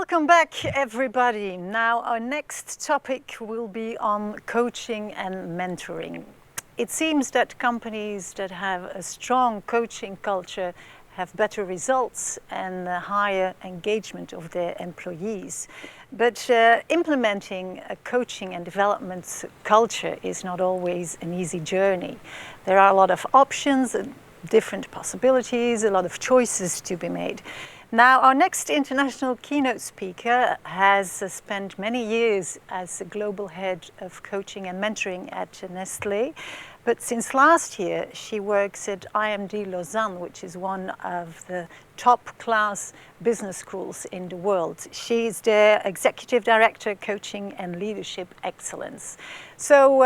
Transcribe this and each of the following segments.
Welcome back, everybody. Now, our next topic will be on coaching and mentoring. It seems that companies that have a strong coaching culture have better results and higher engagement of their employees. But implementing a coaching and development culture is not always an easy journey. There are a lot of options, different possibilities, a lot of choices to be made. Now, our next international keynote speaker has spent many years as a global head of coaching and mentoring at Nestlé. But since last year, she works at IMD Lausanne, which is one of the top-class business schools in the world. She's the Executive Director, Coaching and Leadership Excellence. So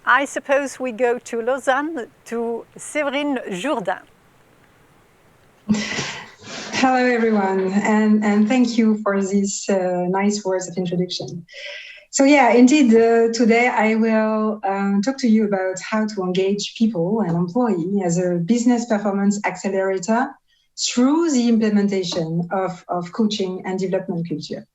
I suppose we go to Lausanne, to Séverine Jourdain. Hello, everyone, and thank you for these nice words of introduction. So yeah, indeed, today I will talk to you about how to engage people and employees as a business performance accelerator through the implementation of coaching and development culture.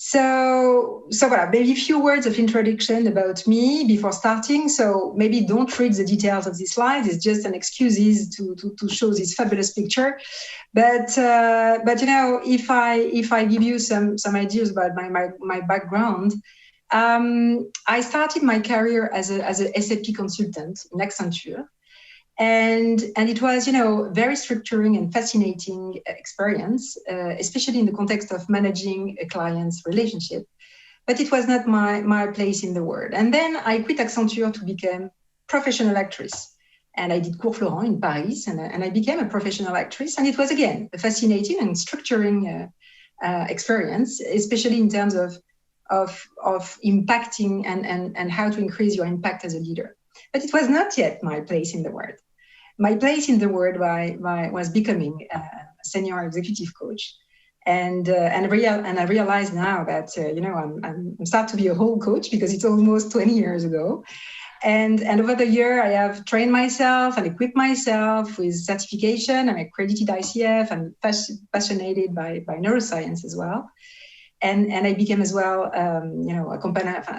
So voilà, maybe a few words of introduction about me before starting. So maybe don't read the details of this slide. It's just an excuse to show this fabulous picture. But you know, if I give you some ideas about my background, I started my career as a SAP consultant in Accenture. And it was, you know, very structuring and fascinating experience, especially in the context of managing a client's relationship. But it was not my place in the world. And then I quit Accenture to become professional actress. And I did Cours Florent in Paris, and I became a professional actress. And it was, again, a fascinating and structuring experience, especially in terms of impacting and how to increase your impact as a leader. But it was not yet my place in the world. My place in the world was becoming a senior executive coach, and I realize now that you know I'm start to be a whole coach because it's almost 20 years ago, and over the year I have trained myself and equipped myself with certification. I'm accredited ICF. I'm passionate by neuroscience as well. And I became as well, you know,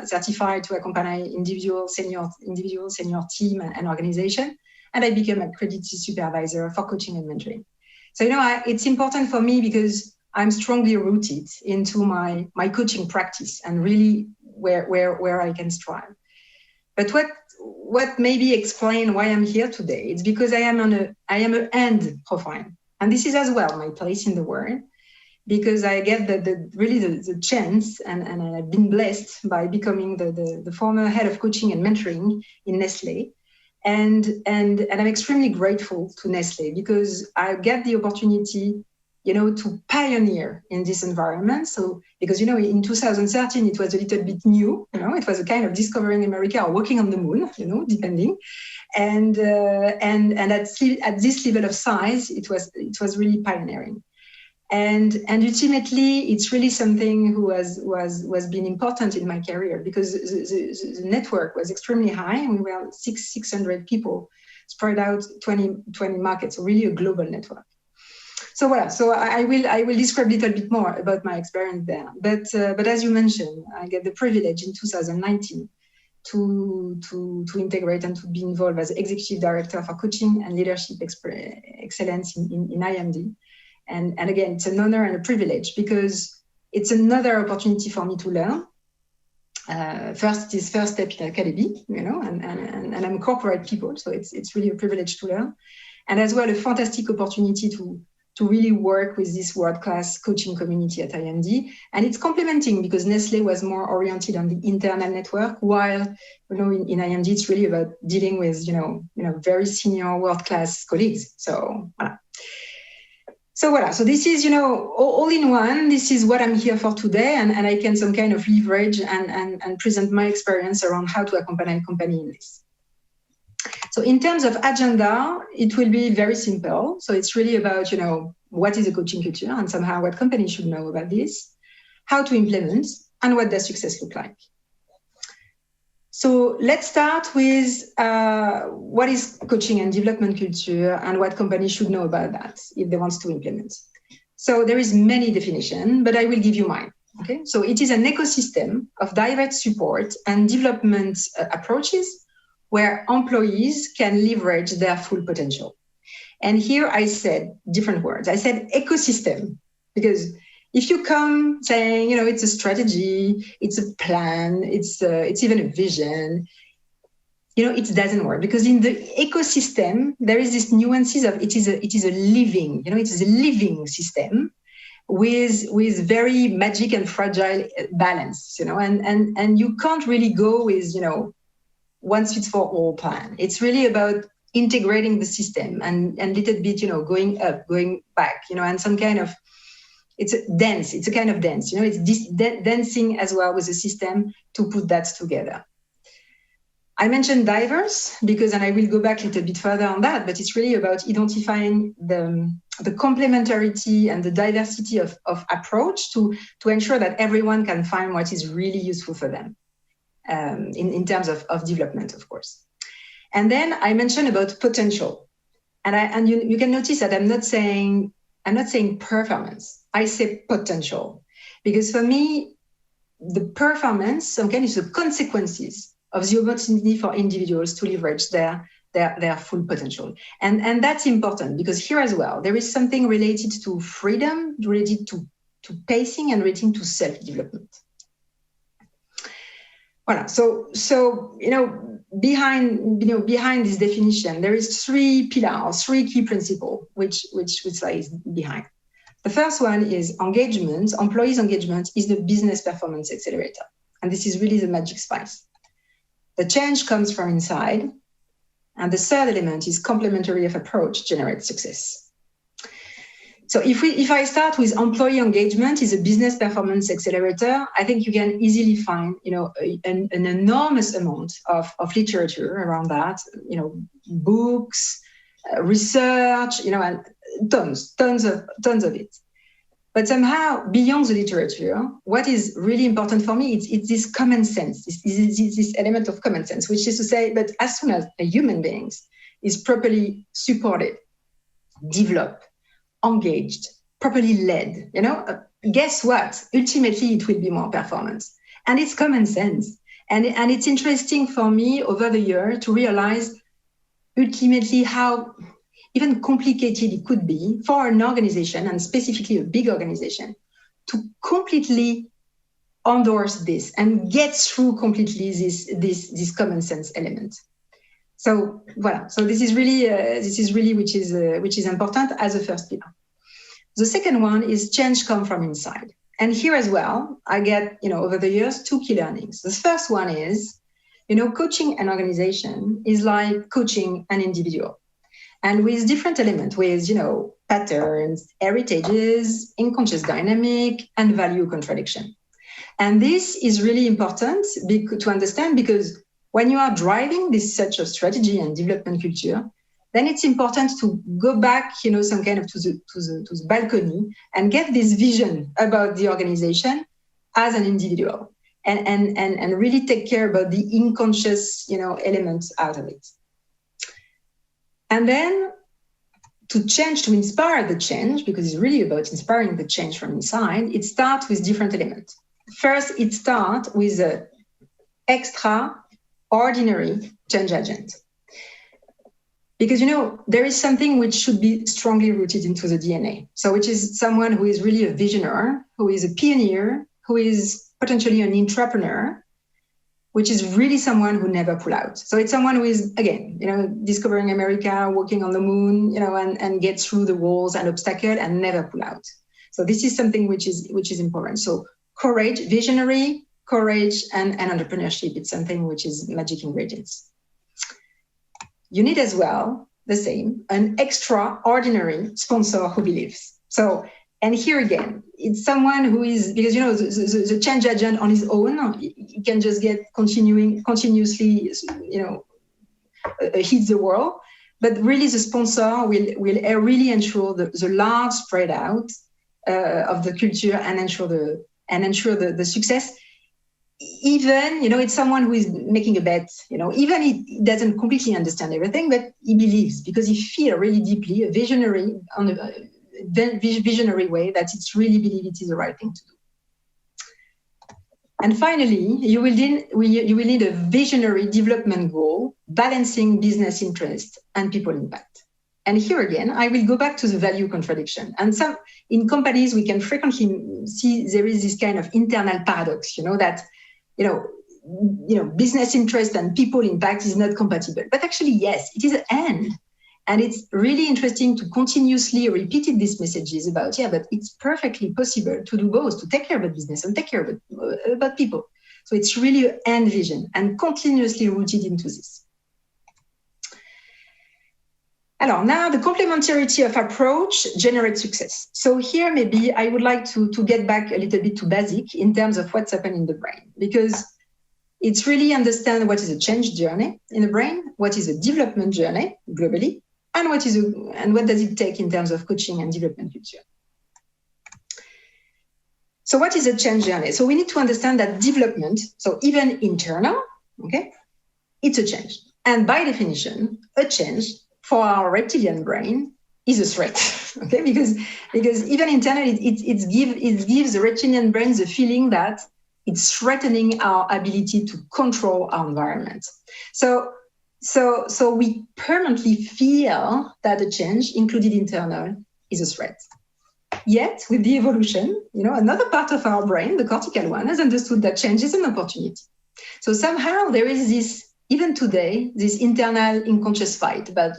certified to accompany individual senior team and organization. And I became a accredited supervisor for coaching and mentoring. So, you know, it's important for me because I'm strongly rooted into my coaching practice and really where I can strive. But what maybe explain why I'm here today, it's because I am an end profile. And this is as well my place in the world, because I get the chance and I've been blessed by becoming the former head of coaching and mentoring in Nestlé. And I'm extremely grateful to Nestlé because I get the opportunity, you know, to pioneer in this environment. So, because, you know, in 2013, it was a little bit new, you know, it was a kind of discovering America or walking on the moon, you know, depending. And at this level of size, it was really pioneering. And ultimately, it's really something who was been important in my career because the network was extremely high. And we were 600 people spread out 20 markets, so really a global network. So voilà. So I will describe a little bit more about my experience there. But as you mentioned, I get the privilege in 2019 to integrate and to be involved as executive director for coaching and leadership excellence in IMD. And again, it's an honor and a privilege because it's another opportunity for me to learn. First step in academy, you know, and I'm corporate people, so it's really a privilege to learn. And as well, a fantastic opportunity to really work with this world-class coaching community at IMD. And it's complementing because Nestlé was more oriented on the internal network, while, you know, in IMD, it's really about dealing with, you know, very senior world-class colleagues. So, voilà. So voilà, so this is, you know, all in one, this is what I'm here for today, and I can some kind of leverage and present my experience around how to accompany a company in this. So in terms of agenda, it will be very simple. So it's really about, you know, what is a coaching culture and somehow what companies should know about this, how to implement, and what does success look like. So let's start with what is coaching and development culture and what companies should know about that if they want to implement. So there is many definition, but I will give you mine. Okay, so it is an ecosystem of direct support and development approaches where employees can leverage their full potential. And here I said different words. I said ecosystem, because if you come saying, it's a strategy, it's a plan, it's even a vision, it doesn't work, because in the ecosystem there is this nuances of it is a living, it is a living system with very magic and fragile balance, and you can't really go with one fits for all plan. It's really about integrating the system and little bit going up, going back, and some kind of it's a kind of dance, it's dancing as well with the system to put that together. I mentioned diverse because, and I will go back a little bit further on that, but it's really about identifying the complementarity and the diversity of approach to ensure that everyone can find what is really useful for them in terms of development, of course. And then I mentioned about potential, and you can notice that I'm not saying performance. I say potential, because for me, the performance, again, is the consequences of the opportunity for individuals to leverage their full potential. And that's important, because here as well, there is something related to freedom, related to pacing, and related to self-development. Voilà. So behind this definition, there is three pillars, three key principles, which lies behind. The first one is engagement. Employees' engagement is the business performance accelerator. And this is really the magic spice. The change comes from inside. And the third element is complementary of approach generates success. So if I start with employee engagement is a business performance accelerator, I think you can easily find, an enormous amount of literature around that, books, research, and tons of it. But somehow beyond the literature, what is really important for me, it's this common sense, this element of common sense, which is to say that as soon as a human being is properly supported, developed, engaged, properly led, guess what? Ultimately, it will be more performance. And it's common sense. And it's interesting for me over the year to realize ultimately how even complicated it could be for an organization, and specifically a big organization, to completely endorse this and get through completely this common sense element. So voilà. So this is really which is important as a first pillar. The second one is change come from inside. And here as well, I get, over the years, two key learnings. The first one is, coaching an organization is like coaching an individual. And with different elements, with, patterns, heritages, unconscious dynamic, and value contradiction. And this is really important to understand, because when you are driving this such a strategy and development culture, then it's important to go back, some kind of to the balcony and get this vision about the organization as an individual, and really take care about the unconscious, elements out of it. And then to inspire the change, because it's really about inspiring the change from inside, it starts with different elements. First, it starts with an extraordinary change agent. Because, there is something which should be strongly rooted into the DNA. So which is someone who is really a visionary, who is a pioneer, who is potentially an entrepreneur, which is really someone who never pull out. So it's someone who is, again, discovering America, walking on the moon, and get through the walls and obstacles and never pull out. So this is something which is important. So courage, visionary, courage, and entrepreneurship. It's something which is magic ingredients. You need as well the same, an extraordinary sponsor who believes. So, and here again, it's someone who is, because the change agent on his own, he can just get continuously, hit the wall. But really, the sponsor will really ensure the large spread out of the culture and ensure the success. Even, it's someone who is making a bet, even he doesn't completely understand everything, but he believes because he feels really deeply, a visionary, visionary way that it's really believe it is the right thing to do. And finally, you will need a visionary development goal, balancing business interest and people impact. And here again, I will go back to the value contradiction. And in companies, we can frequently see there is this kind of internal paradox, that, business interest and people impact is not compatible. But actually, yes, it is an end. And it's really interesting to continuously repeat these messages about, but it's perfectly possible to do both, to take care of the business and take care about people. So it's really an end vision and continuously rooted into this. Alors, now the complementarity of approach generates success. So here, maybe I would like to get back a little bit to basic in terms of what's happening in the brain, because it's really understand what is a change journey in the brain, what is a development journey globally, and what does it take in terms of coaching and development culture. So what is a change journey? So we need to understand that development, so even internal, okay, it's a change. And by definition, a change for our reptilian brain is a threat, okay? Because even internally, it gives the reptilian brain the feeling that it's threatening our ability to control our environment. So we permanently feel that a change, included internal, is a threat. Yet, with the evolution, another part of our brain, the cortical one, has understood that change is an opportunity. So somehow there is this, even today, this internal unconscious fight about,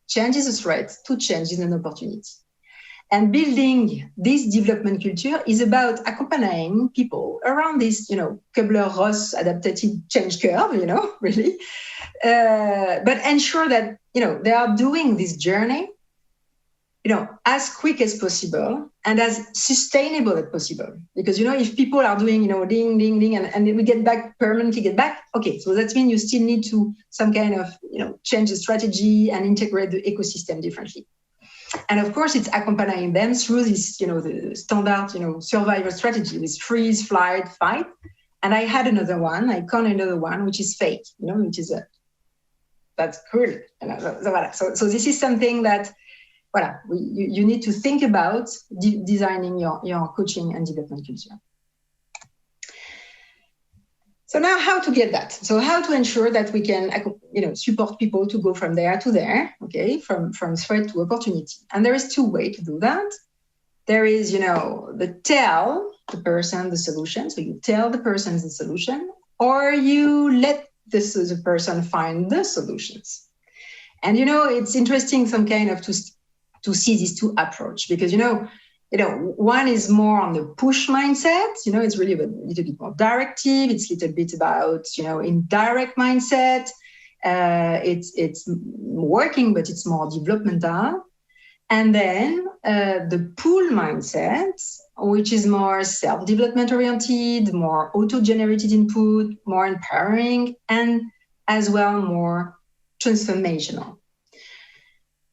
change is a threat, to change is an opportunity. And building this development culture is about accompanying people around this, Kubler-Ross adaptive change curve, really. But ensure that, they are doing this journey, as quick as possible and as sustainable as possible. Because, if people are doing, ding, ding, ding, and we permanently get back, okay, so that means you still need to some kind of, change the strategy and integrate the ecosystem differently. And of course, it's accompanying them through this, the standard, survival strategy with freeze, flight, fight. And I coined another one, which is fake, which is that's cool. So this is something that, you need to think about designing your coaching and development culture. So now how to get that? So how to ensure that we can, support people to go from there to there, okay, from threat to opportunity. And there is two ways to do that. There is, tell the person the solution. So you tell the person the solution, or you let the person find the solutions. And, it's interesting some kind of to see these two approach, because, one is more on the push mindset, it's really a little bit more directive. It's a little bit about, indirect mindset. It's working, but it's more developmental. And then the pull mindset, which is more self-development oriented, more auto-generated input, more empowering, and as well more transformational.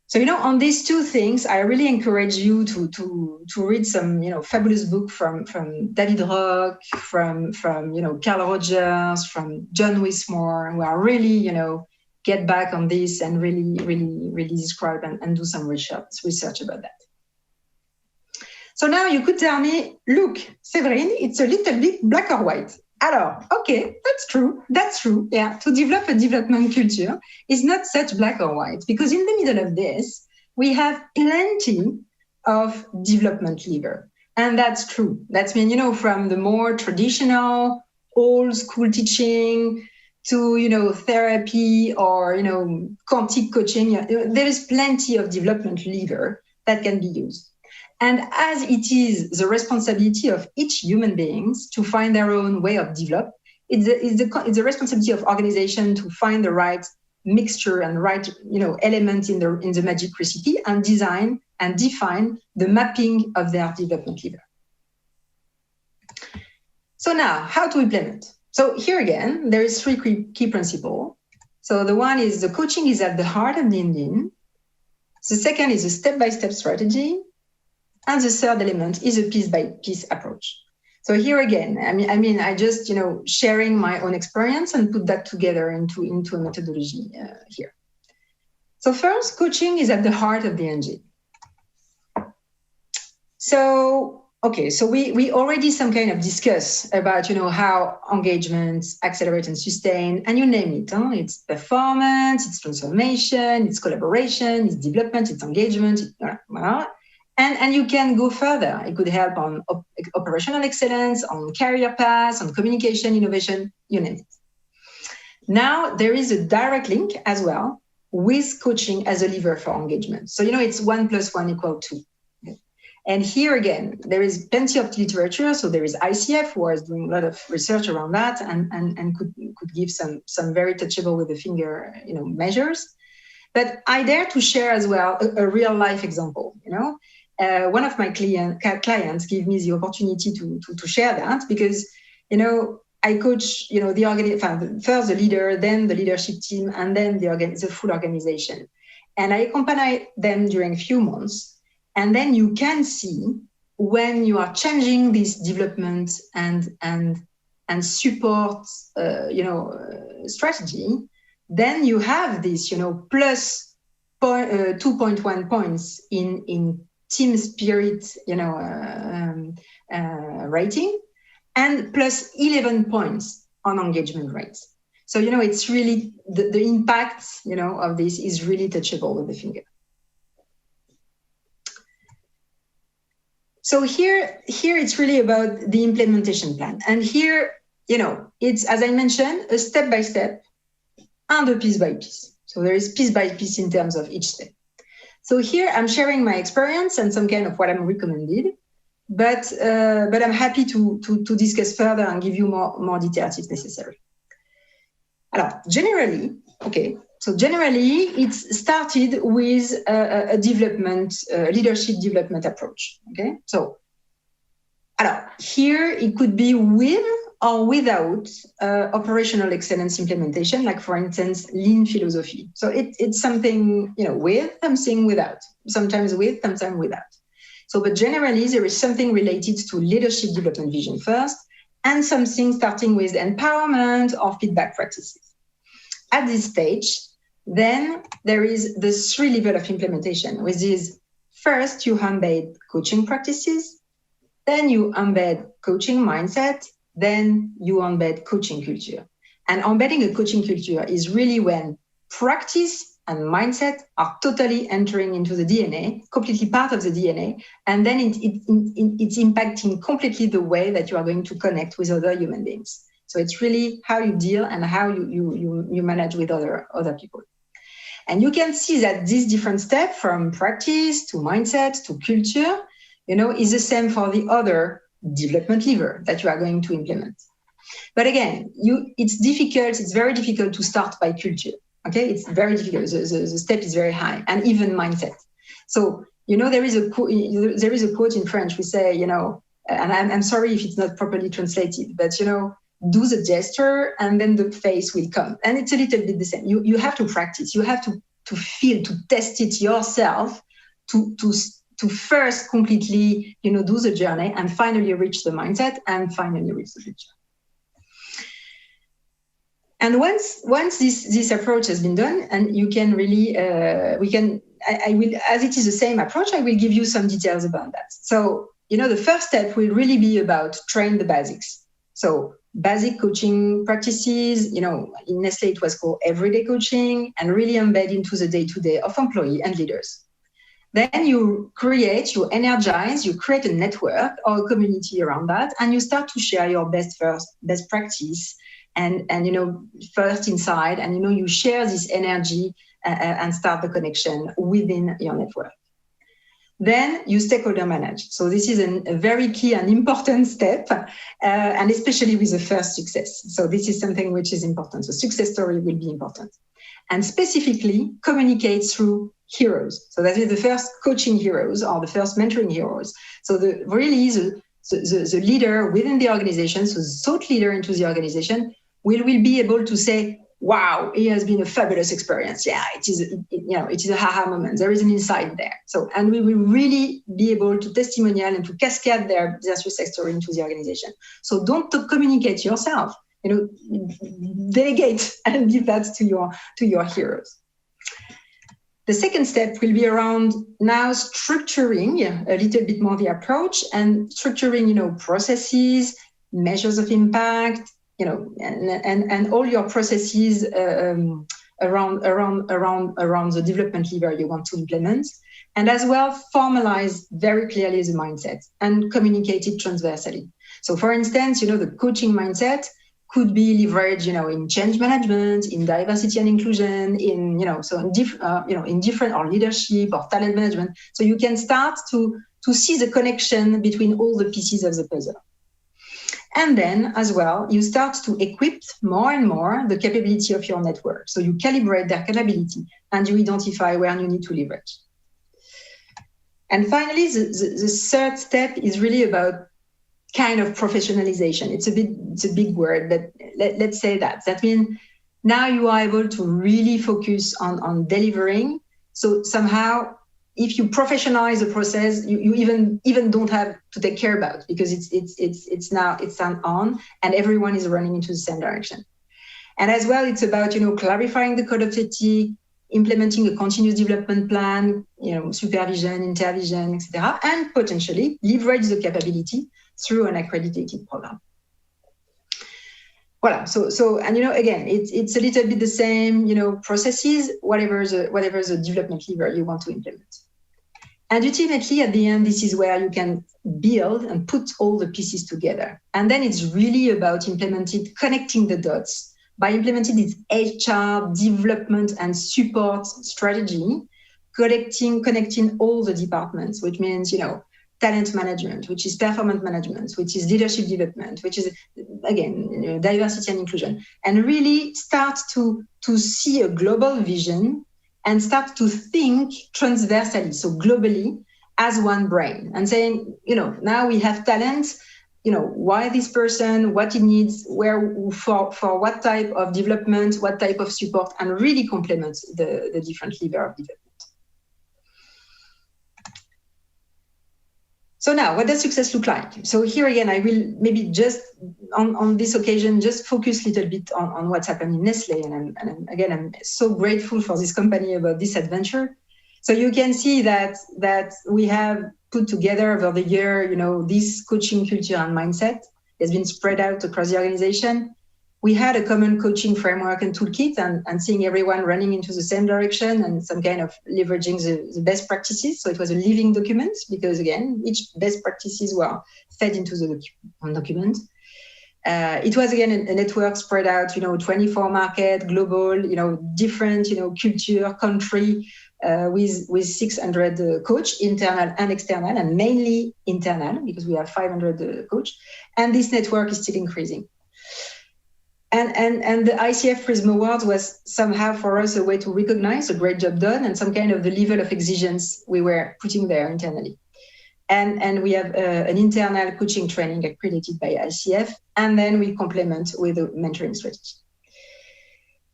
So, on these two things, I really encourage you to read some, fabulous book from David Rock, from Carl Rogers, from John Wismore, who are really, get back on this and really, really, really describe and do some research about that. So now you could tell me, look, Séverine, it's a little bit black or white. Alors, okay, that's true. Yeah, to develop a development culture is not such black or white, because in the middle of this, we have plenty of development lever. And that's true. That's from the more traditional, old school teaching to, therapy or, quantic coaching. There is plenty of development lever that can be used. And as it is the responsibility of each human beings to find their own way of develop, it's the responsibility of organization to find the right mixture and right element in the magic recipe and design and define the mapping of their development lever. So now, how to implement? So here again, there is three key principles. So the one is the coaching is at the heart of the engine. The second is a step-by-step strategy. And the third element is a piece-by-piece approach. So here again, I just, sharing my own experience and put that together into a methodology here. So first, coaching is at the heart of the engine. So, okay, so we already some kind of discuss about, how engagement accelerate and sustain, and you name it. It's performance, it's transformation, it's collaboration, it's development, it's engagement, and you can go further. It could help on operational excellence, on career paths, on communication, innovation, you name it. Now, there is a direct link as well with coaching as a lever for engagement. So, it's 1 + 1 = 2. And here again, there is plenty of literature. So there is ICF, who is doing a lot of research around that and could give some very touchable with the finger, measures. But I dare to share as well a real life example. One of my clients gave me the opportunity to share that because, I coach, first the leader, then the leadership team, and then the full organization. And I accompany them during a few months. And then you can see when you are changing this development and support, strategy, then you have this, plus 2.1 points in team spirit, rating, and plus 11 points on engagement rates. So, it's really the impact, of this is really touchable with the finger. So here it's really about the implementation plan. And here, it's, as I mentioned, a step-by-step and a piece-by-piece. So there is piece-by-piece in terms of each step. So here I'm sharing my experience and some kind of what I'm recommended, but I'm happy to discuss further and give you more details if necessary. Alors, generally, it's started with a development, leadership development approach. Okay, so here it could be with or without operational excellence implementation, like for instance, lean philosophy. So it's something, with, something without, sometimes with, sometimes without. So, but generally there is something related to leadership development vision first, and something starting with empowerment or feedback practices. At this stage, then there is the 3 levels of implementation, which is first you embed coaching practices, then you embed coaching mindset, then you embed coaching culture. And embedding a coaching culture is really when practice and mindset are totally entering into the DNA, completely part of the DNA, and then it's impacting completely the way that you are going to connect with other human beings. So it's really how you deal and how you manage with other people. And you can see that this different step from practice to mindset to culture, is the same for the other development lever that you are going to implement. But again, it's very difficult to start by culture. Okay, it's very difficult. The step is very high, and even mindset. So, there is a quote in French. We say, and I'm sorry if it's not properly translated, but do the gesture and then the face will come. And it's a little bit the same. You have to practice. You have to feel, to test it yourself, to first completely, do the journey and finally reach the mindset and finally reach the future. And once this approach has been done, and you can really, I will, as it is the same approach, I will give you some details about that. So, the first step will really be about train the basics. So basic coaching practices, in Nestlé it was called everyday coaching, and really embed into the day-to-day of employee and leaders. Then you energize, you create a network or a community around that, and you start to share your best practice and first inside, and you share this energy and start the connection within your network. Then you stakeholder manage. So this is a very key and important step, and especially with the first success. So this is something which is important. The success story will be important. And specifically communicate through heroes. So that is the first coaching heroes or the first mentoring heroes. So the leader within the organization, so the thought leader into the organization will be able to say, wow, it has been a fabulous experience. Yeah, it is a haha moment. There is an insight there. So, and we will really be able to testimonial and to cascade their success story into the organization. So don't communicate yourself, delegate and give that to your heroes. The second step will be around now structuring a little bit more the approach and structuring, processes, measures of impact, and all your processes around the development lever you want to implement, and as well formalize very clearly the mindset and communicate it transversally. So, for instance, the coaching mindset could be leveraged, in change management, in diversity and inclusion, in different or leadership or talent management. So you can start to see the connection between all the pieces of the puzzle. And then as well, you start to equip more and more the capability of your network. So you calibrate their capability and you identify where you need to leverage. And finally, the third step is really about kind of professionalization. It's a big word, but let's say that. That means now you are able to really focus on delivering. So somehow, if you professionalize the process, you even don't have to take care about it, because it's on and everyone is running into the same direction. And as well, it's about clarifying the code of ethics, implementing a continuous development plan, supervision, intervision, etc., and potentially leverage the capability through an accredited program. Voilà. So and again, it's a little bit the same, processes, whatever the development lever you want to implement. And ultimately, at the end, this is where you can build and put all the pieces together. And then it's really about connecting the dots by implementing this HR development and support strategy, connecting all the departments, which means, talent management, which is performance management, which is leadership development, which is, again, diversity and inclusion, and really start to see a global vision and start to think transversally, so globally, as one brain, and saying, now we have talent, why this person, what he needs, where, for what type of development, what type of support, and really complement the different levers of development. So now, what does success look like? So here again, I will maybe just on this occasion, just focus a little bit on what's happened in Nestle. And again, I'm so grateful for this company about this adventure. So you can see that we have put together over the year, this coaching culture and mindset has been spread out across the organization. We had a common coaching framework and toolkit, and seeing everyone running into the same direction and some kind of leveraging the best practices. So it was a living document, because again, each best practices were fed into the document. It was again a network spread out, 24 market, global, different, culture, country, with 600 coach, internal and external, and mainly internal, because we have 500 coach. And this network is still increasing. And the ICF Prism Awards was somehow for us a way to recognize a great job done and some kind of the level of exigence we were putting there internally. And we have an internal coaching training accredited by ICF, and then we complement with a mentoring strategy.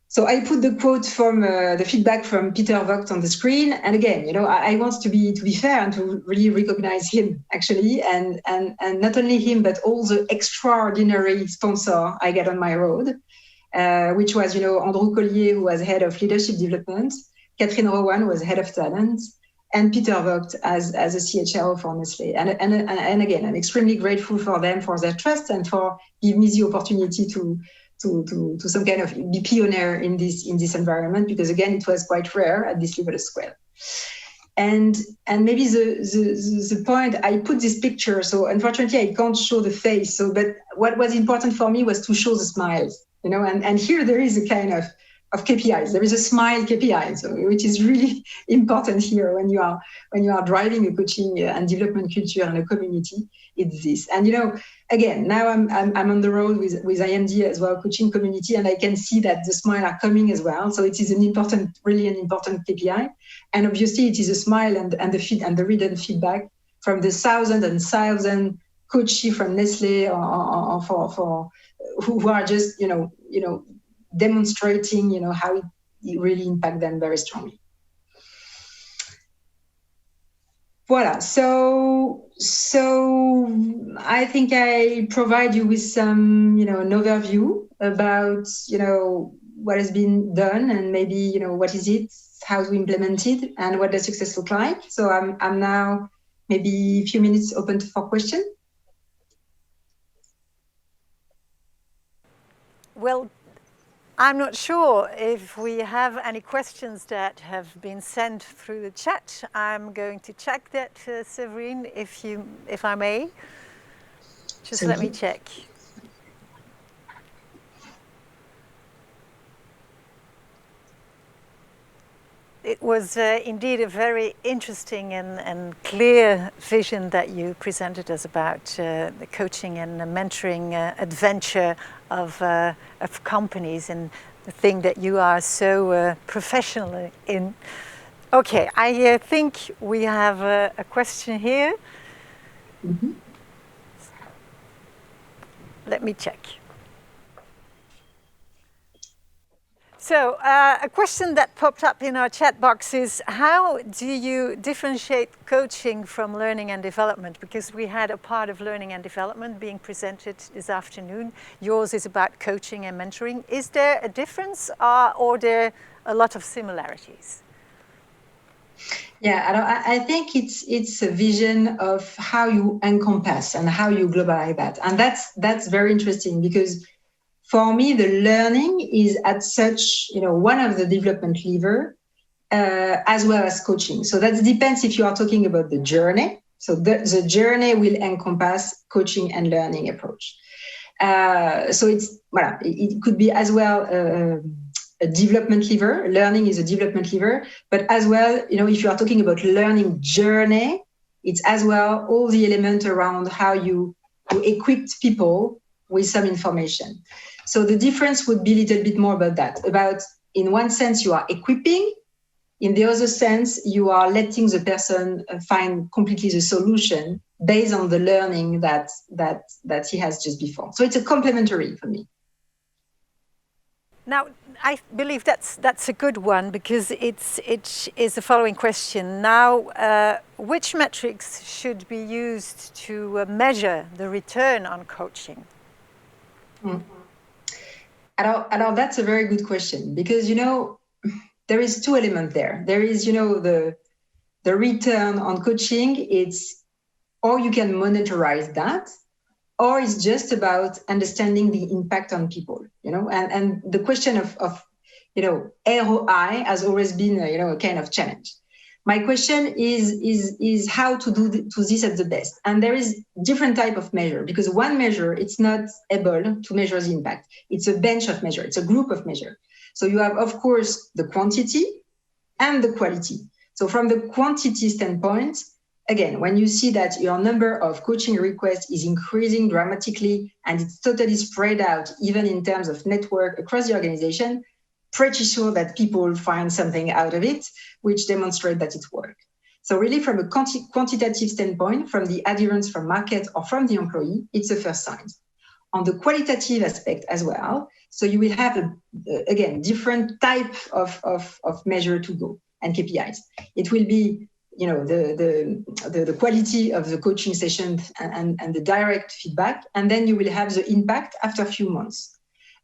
So I put the quote from the feedback from Peter Vogt on the screen. And again, I want to be fair and to really recognize him, actually, and not only him, but all the extraordinary sponsor I get on my road, which was, Andrew Collier, who was head of leadership development, Catherine Rowan was head of talent, and Peter Vogt as a CHRO for Nestlé. And again, I'm extremely grateful for them, for their trust, and for giving me the opportunity to some kind of be pioneer in this environment, because again, it was quite rare at this level as well. And maybe the point, I put this picture, so unfortunately I can't show the face. So, but what was important for me was to show the smiles, and here there is a kind of KPIs. There is a smile KPI, so which is really important here when you are driving a coaching and development culture and a community. It's this, and again, now I'm on the road with IMD as well, coaching community, and I can see that the smile are coming as well. So it is really an important KPI, and obviously it is a smile and the written feedback from the thousands and thousands coaches from Nestlé or for who are just demonstrating how it really impacts them very strongly. Voilà. So I think I provide you with some an overview about what has been done, and maybe what is it how to implement it, and what does success look like. So I'm now maybe a few minutes open for questions. Well, I'm not sure if we have any questions that have been sent through the chat. I'm going to check that, Séverine, if I may. Just let me check. It was indeed a very interesting and clear vision that you presented us about the coaching and the mentoring adventure of companies, and the thing that you are so professional in. Okay, I think we have a question here. Mm-hmm. Let me check. So a question that popped up in our chat box is, how do you differentiate coaching from learning and development? Because we had a part of learning and development being presented this afternoon. Yours is about coaching and mentoring. Is there a difference, or are there a lot of similarities? Yeah, I think it's a vision of how you encompass and how you globalize that. And that's very interesting, because for me, the learning is at such, one of the development lever, as well as coaching. So that depends if you are talking about the journey. So the journey will encompass coaching and learning approach. So it could be as well a development lever. Learning is a development lever, but as well, if you are talking about learning journey, it's as well all the elements around how you equip people with some information. So the difference would be a little bit more about that. About, in one sense, you are equipping. In the other sense, you are letting the person find completely the solution based on the learning that he has just before. So it's a complementary for me. Now, I believe that's a good one, because it is the following question. Now, which metrics should be used to measure the return on coaching? That's a very good question, because, there is two elements there. There is, the return on coaching. It's, or you can monetize that, or it's just about understanding the impact on people, and the question of ROI has always been, a kind of challenge. My question is how to do this at the best. And there is different type of measure, because one measure, it's not able to measure the impact. It's a bench of measure. It's a group of measure. So you have, of course, the quantity and the quality. So from the quantity standpoint, again, when you see that your number of coaching requests is increasing dramatically and it's totally spread out, even in terms of network across the organization, pretty sure that people find something out of it, which demonstrate that it works. So really, from a quantitative standpoint, from the adherence from market or from the employee, it's a first sign. On the qualitative aspect as well, so you will have, again, different type of measure to go and KPIs. It will be, the quality of the coaching session and the direct feedback, and then you will have the impact after a few months.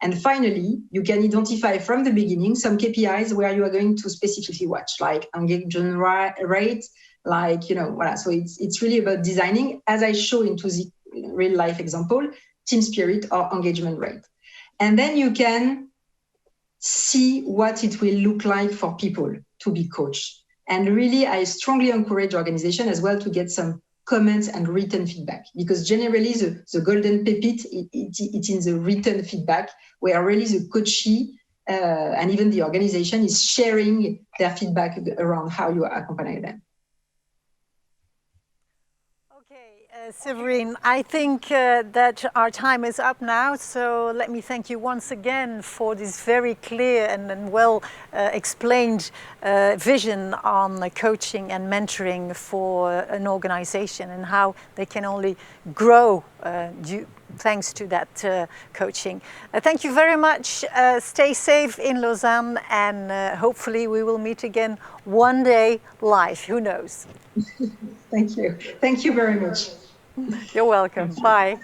And finally, you can identify from the beginning some KPIs where you are going to specifically watch, like engagement rate, like, so it's really about designing, as I show into the real life example, team spirit or engagement rate. And then you can see what it will look like for people to be coached. And really, I strongly encourage organizations as well to get some comments and written feedback, because generally the golden pepite, it's in the written feedback, where really the coachee and even the organization is sharing their feedback around how you accompany them. Okay, Séverine, I think that our time is up now, so let me thank you once again for this very clear and well explained vision on coaching and mentoring for an organization, and how they can only grow thanks to that coaching. Thank you very much. Stay safe in Lausanne, and hopefully we will meet again one day live. Who knows? Thank you. Thank you very much. You're welcome. Bye.